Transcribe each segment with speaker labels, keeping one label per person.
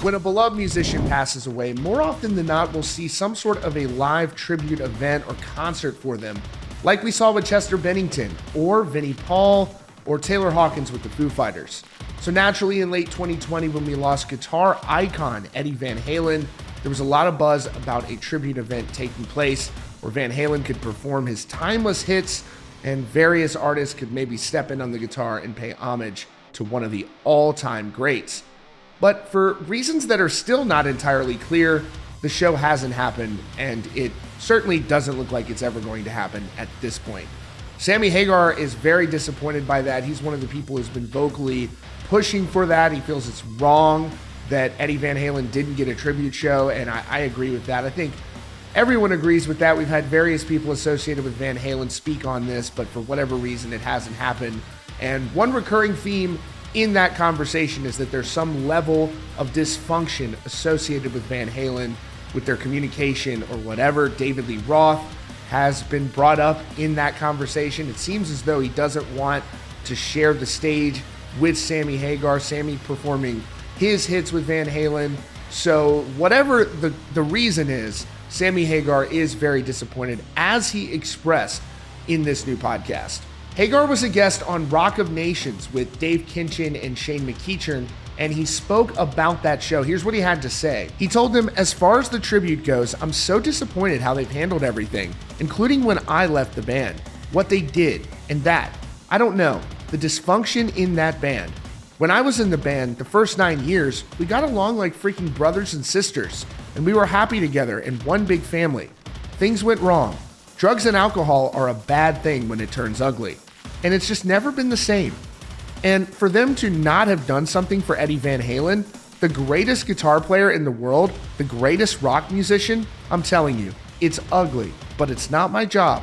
Speaker 1: When a beloved musician passes away, more often than not, we'll see some sort of a live tribute event or concert for them, like we saw with Chester Bennington, or Vinnie Paul, or Taylor Hawkins with the Foo Fighters. So naturally, in late 2020, when we lost guitar icon Eddie Van Halen, there was a lot of buzz about a tribute event taking place where Van Halen could perform his timeless hits and various artists could maybe step in on the guitar and pay homage to one of the all-time greats. But for reasons that are still not entirely clear, the show hasn't happened, and it certainly doesn't look like it's ever going to happen at this point. Sammy Hagar is very disappointed by that. He's one of the people who's been vocally pushing for that. He feels it's wrong that Eddie Van Halen didn't get a tribute show, and I agree with that. I think everyone agrees with that. We've had various people associated with Van Halen speak on this, but for whatever reason, it hasn't happened. And one recurring theme in that conversation is that there's some level of dysfunction associated with Van Halen, with their communication or whatever. David Lee Roth has been brought up in that conversation. It seems as though he doesn't want to share the stage with Sammy Hagar, Sammy performing his hits with Van Halen. So whatever the reason is, Sammy Hagar is very disappointed, as he expressed in this new podcast. Hagar was a guest on Rock of Nations with Dave Kinchin and Shane McEachern, and he spoke about that show. Here's what he had to say. He told them, "As far as the tribute goes, I'm so disappointed how they've handled everything, including when I left the band. What they did, and that. I don't know. The dysfunction in that band. When I was in the band, the first 9 years, we got along like freaking brothers and sisters, and we were happy together in one big family. Things went wrong. Drugs and alcohol are a bad thing when it turns ugly. And it's just never been the same." And for them to not have done something for Eddie Van Halen, the greatest guitar player in the world, the greatest rock musician, I'm telling you, it's ugly, but it's not my job.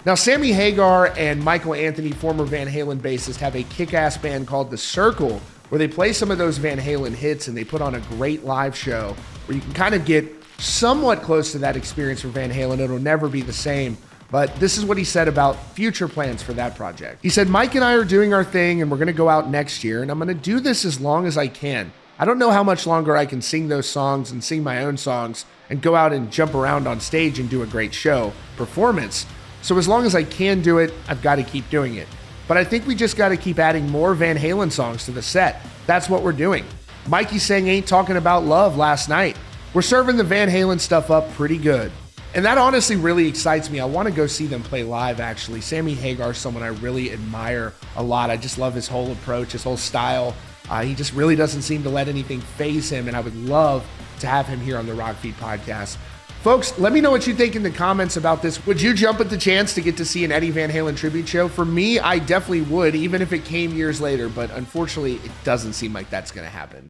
Speaker 1: Now, Sammy Hagar and Michael Anthony, former Van Halen bassist, have a kick-ass band called The Circle, where they play some of those Van Halen hits and they put on a great live show where you can kind of get somewhat close to that experience for Van Halen. It'll never be the same. But this is what he said about future plans for that project. He said, "Mike and I are doing our thing and we're going to go out next year, and I'm going to do this as long as I can. I don't know how much longer I can sing those songs and sing my own songs and go out and jump around on stage and do a great show, performance. So as long as I can do it, I've got to keep doing it. But I think we just got to keep adding more Van Halen songs to the set. That's what we're doing. Mikey sang Ain't Talking About Love last night. We're serving the Van Halen stuff up pretty good." And that honestly really excites me. I want to go see them play live, actually. Sammy Hagar is someone I really admire a lot. I just love his whole approach, his whole style. He just really doesn't seem to let anything faze him, and I would love to have him here on the Rock Feed podcast. Folks, let me know what you think in the comments about this. Would you jump at the chance to get to see an Eddie Van Halen tribute show? For me, I definitely would, even if it came years later, but unfortunately, it doesn't seem like that's going to happen.